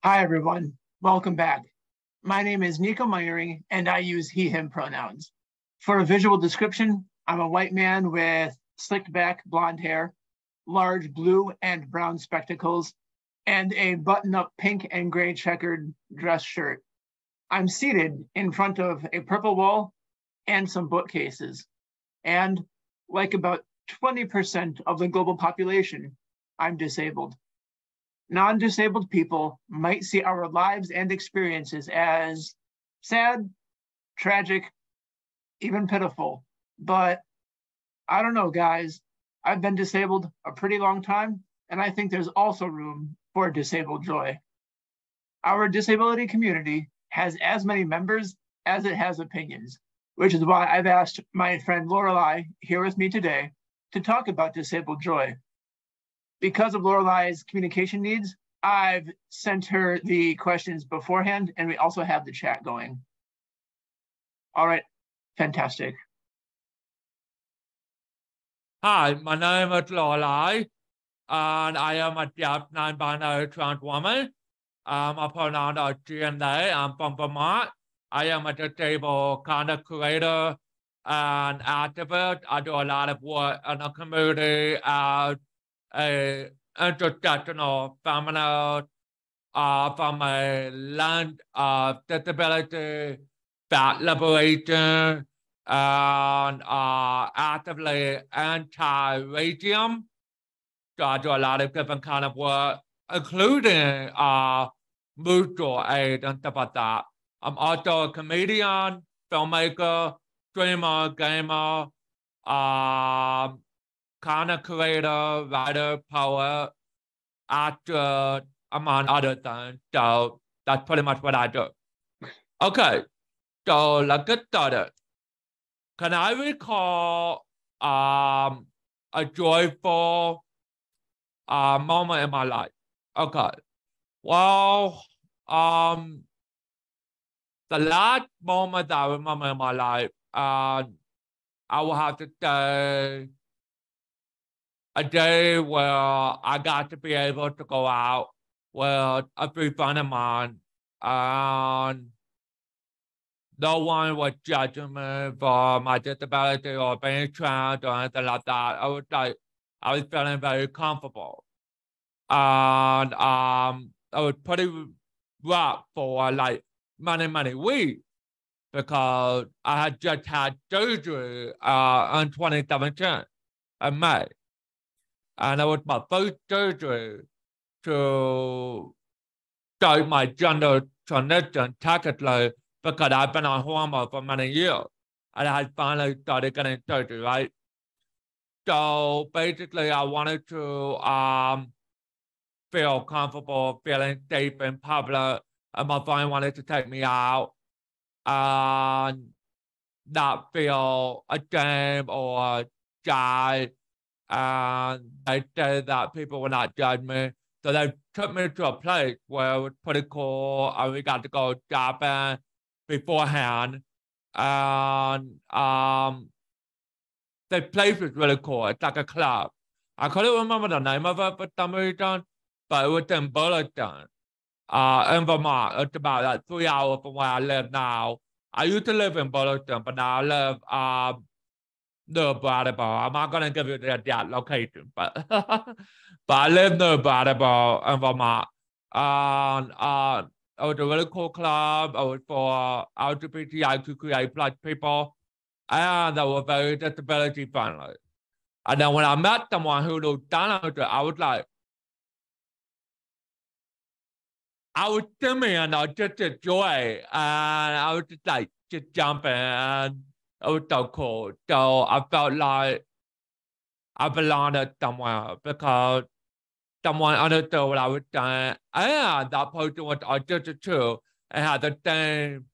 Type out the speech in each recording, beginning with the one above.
Hi, everyone. Welcome back. My name is Nico Myering, and I use he, him pronouns. For a visual description, I'm a white man with slicked back blonde hair, large blue and brown spectacles, and a button-up pink and gray checkered dress shirt. I'm seated in front of a purple wall and some bookcases. And like about 20% of the global population, I'm disabled. Non-disabled people might see our lives and experiences as sad, tragic, even pitiful. But I don't know, guys. I've been disabled a pretty long time, and I think there's also room for disabled joy. Our disability community has as many members as it has opinions, which is why I've asked my friend Lorelei here with me today to talk about disabled joy. Because of Lorelai's communication needs, I've sent her the questions beforehand, and we also have the chat going. All right, fantastic. Hi, my name is Lorelei, and I am a deaf non-binary trans woman. My pronouns are she and they. I'm from Vermont. I am a disabled content creator and activist. I do a lot of work in the community as a intersectional feminist from a land of disability, fat liberation, and actively anti-racism. So I do a lot of different kind of work, including mutual aid and stuff like that. I'm also a comedian, filmmaker, streamer, gamer, content creator, writer, poet, actor, among other things. So that's pretty much what I do. Okay, so let's get started. Can I recall a joyful moment in my life? Okay. Well, the last moment that I remember in my life, I will have to say a day where I got to be able to go out with a few friends of mine, and no one was judging me for my disability or being trans or anything like that. I was feeling very comfortable. And I was pretty rough for like many weeks because I had just had surgery in 2017 in May. And it was my first surgery to start my gender transition technically because I've been on hormone for many years. And I finally started getting surgery, right? So basically, I wanted to feel comfortable, feeling safe in public. And my friend wanted to take me out and not feel ashamed or shy. And they said that people would not judge me. So they took me to a place where it was pretty cool, and we got to go shopping beforehand. And the place was really cool. It's like a club. I couldn't remember the name of it for some reason, but it was in Burlington, in Vermont. It's about like 3 hours from where I live now. I used to live in Burlington, but now I live near Brattleboro. I'm not gonna give you the exact location, but but I live near Brattleboro in Vermont. And it was a really cool club. It was for LGBTIQA plus people, and they were very disability friendly. And then when I met someone who looked down on it, I was swimming and I just enjoy, and I was just like just jumping, and it was so cool. So I felt like I belonged somewhere because someone understood what I was doing, and that person was autistic too and had the same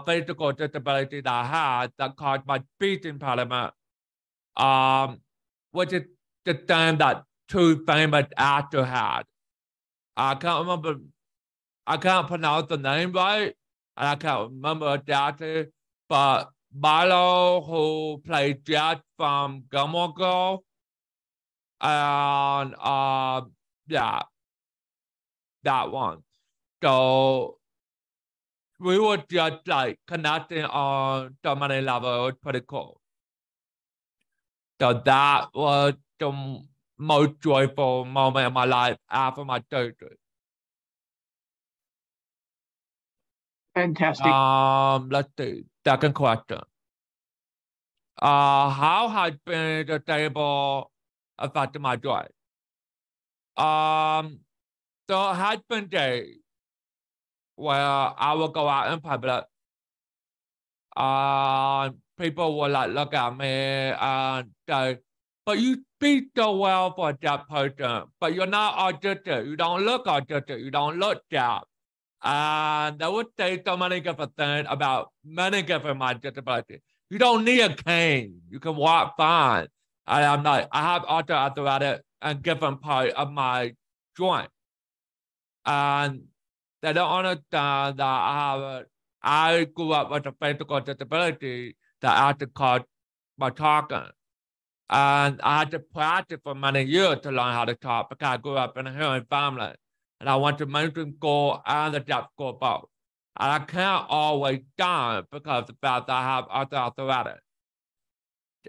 physical disability that I had that caused my speech impediment, which is the thing that two famous actors had. I can't remember, I can't pronounce the name right, and I can't remember exactly, but Milo, who played Jack from Gilmore Girls, and yeah, that one. So we were just like connecting on so many levels. Pretty cool. So that was the most joyful moment in my life after my surgery. Fantastic. Let's see. Second question. How has been the table affected my joy? So it has been days where I will go out in public. People will like look at me and say, but you speak so well for a deaf person, but you're not autistic. You don't look autistic. You don't look deaf. And they would say so many different things about many different my disabilities. You don't need a cane. You can walk fine. And I'm like, I have osteoarthritis and different part of my joint. And they don't understand that I grew up with a physical disability that I had to call my talking. And I had to practice for many years to learn how to talk because I grew up in a hearing family. And I went to mainstream school and the deaf school both. And I can't always dance because of the fact that I have osteoarthritis.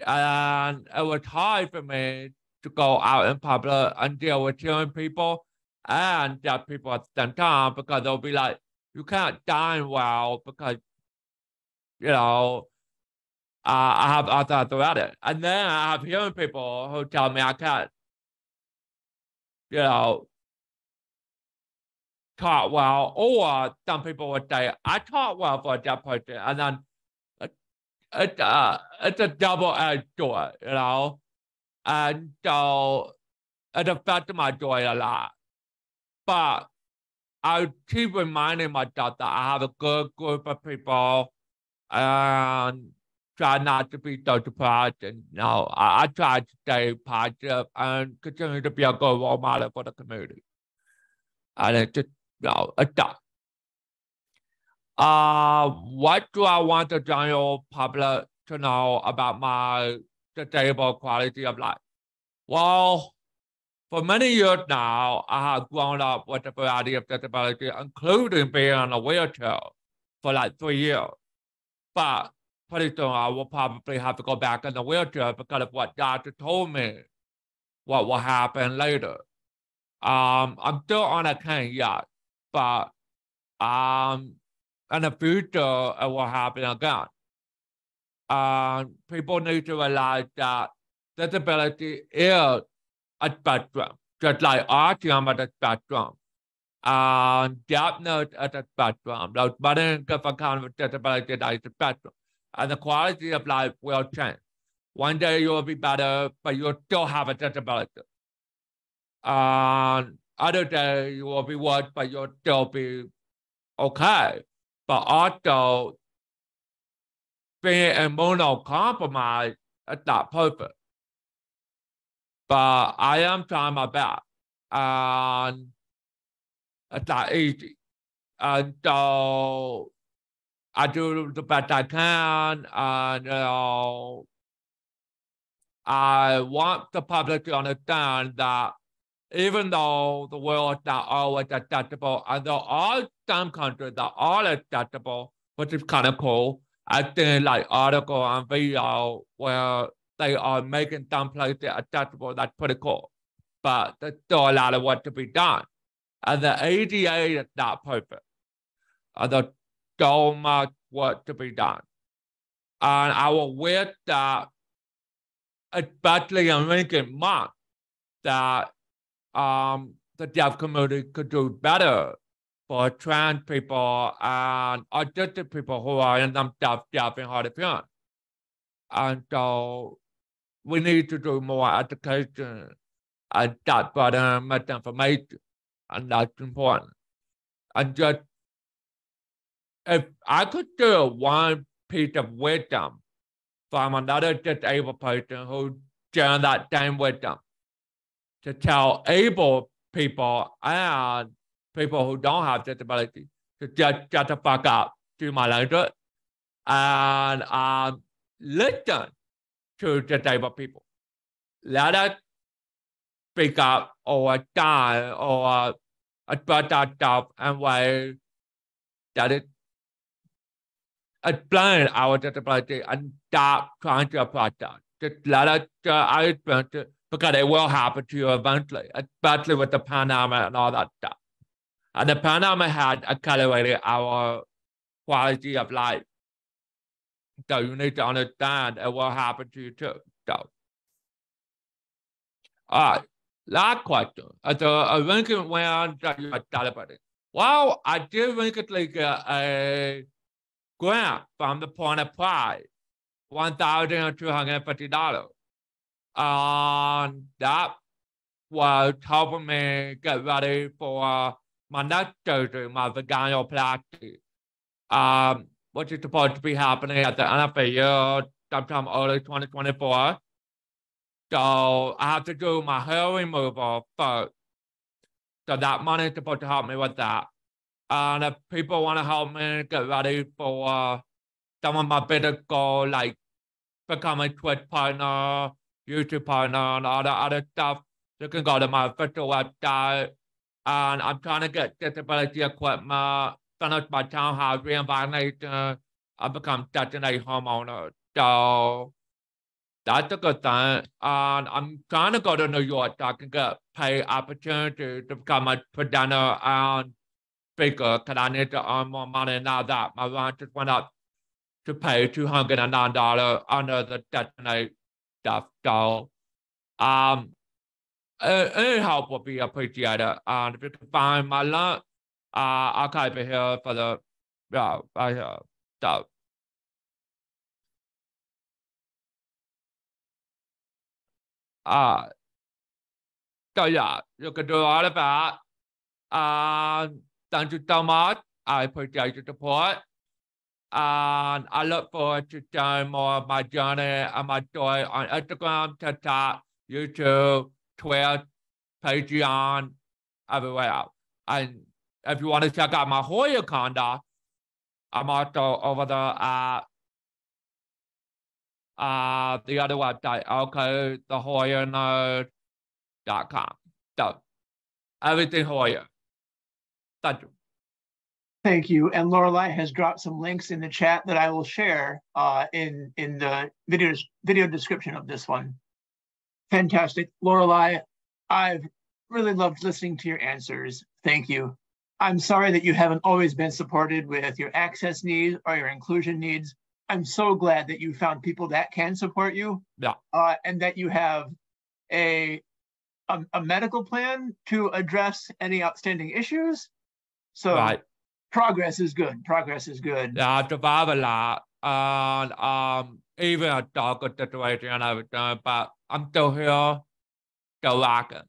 And it was hard for me to go out in public and deal with hearing people and deaf people at the same time because they'll be like, you can't dine well because, you know, I have osteoarthritis. And then I have hearing people who tell me I can't, you know, talk well. Or some people would say, I talk well for a deaf person. And then it's a double-edged sword, you know? And so it affected my joy a lot. But I keep reminding myself that I have a good group of people and try not to be so depressed. And I try to stay positive and continue to be a good role model for the community. And it's just, it's tough. What do I want the general public to know about my disabled quality of life? Well, for many years now, I have grown up with a variety of disabilities, including being in a wheelchair for like 3 years. But pretty soon I will probably have to go back in the wheelchair because of what doctor told me what will happen later. I'm still on a cane yet, but in the future it will happen again. People need to realize that disability is a spectrum, just like autism is a spectrum. Deafness is a spectrum. There's many different kinds of disability that is a spectrum. And the quality of life will change. One day you will be better, but you'll still have a disability. Other day you will be worse, but you'll still be okay. But also, being immunocompromised is not perfect. But I am trying my best. And it's not easy. And so I do the best I can. And, I want the public to understand that even though the world is not always acceptable, and there are some countries that are acceptable, which is kind of cool. I think like article and video where they are making some places acceptable, that's pretty cool. But there's still a lot of work to be done. And the ADA is not perfect. There's so much work to be done. And I will wish that, especially in recent months, that the deaf community could do better for trans people and autistic people who are in themselves deaf and hard of hearing. And so we need to do more education and start better misinformation. And that's important. And just, if I could do one piece of wisdom from another disabled person who shared that same wisdom, to tell able people and people who don't have disability to just shut the fuck up to my language and listen to disabled people. Let us speak up or die or I put that stuff and way that explain our disability and stop trying to apply that. Just let it, I explain it because it will happen to you eventually, especially with the pandemic and all that stuff. And the pandemic had accelerated our quality of life. So you need to understand it will happen to you too. So, all right, last question. A Lincoln when that you are celebrating. Well, I did recently get a grant from the Point of Pride, $1,250. And that was helping me get ready for my next surgery, my vaginoplasty, which is supposed to be happening at the end of the year, sometime early 2024. So I have to do my hair removal first. So that money is supposed to help me with that. And if people want to help me get ready for some of my bigger goals, like become a Twitch partner, YouTube partner, and all the other stuff, you can go to my official website. And I'm trying to get disability equipment, finish my townhouse reinvigoration, and become Section 8 homeowner. So that's a good thing. And I'm trying to go to New York so I can get paid opportunity to become a presenter and speaker because I need to earn more money now that my rent just went up to pay $209 under the Section 8 stuff. So any help would be appreciated. And if you can find my link, I'll type it here for the, right here. So yeah, you can do all of that. Thank you so much. I appreciate your support. And I look forward to sharing more of my journey and my story on Instagram, TikTok, YouTube, Twitter, Patreon, everywhere else. And if you want to check out my Hoya conduct, I'm also over there at the other website, thehoyanerd.com. So everything Hoya. Thank you. Thank you. And Lorelei has dropped some links in the chat that I will share in the video description of this one. Fantastic. Lorelei, I've really loved listening to your answers. Thank you. I'm sorry that you haven't always been supported with your access needs or your inclusion needs. I'm so glad that you found people that can support you. Yeah. And that you have a medical plan to address any outstanding issues. So right. Progress is good. Progress is good. Yeah, survive a lot. And even a darker situation and everything, but I'm still here, still rocking.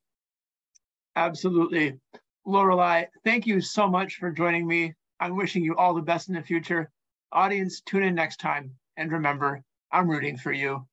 Absolutely. Lorelei, thank you so much for joining me. I'm wishing you all the best in the future. Audience, tune in next time. And remember, I'm rooting for you.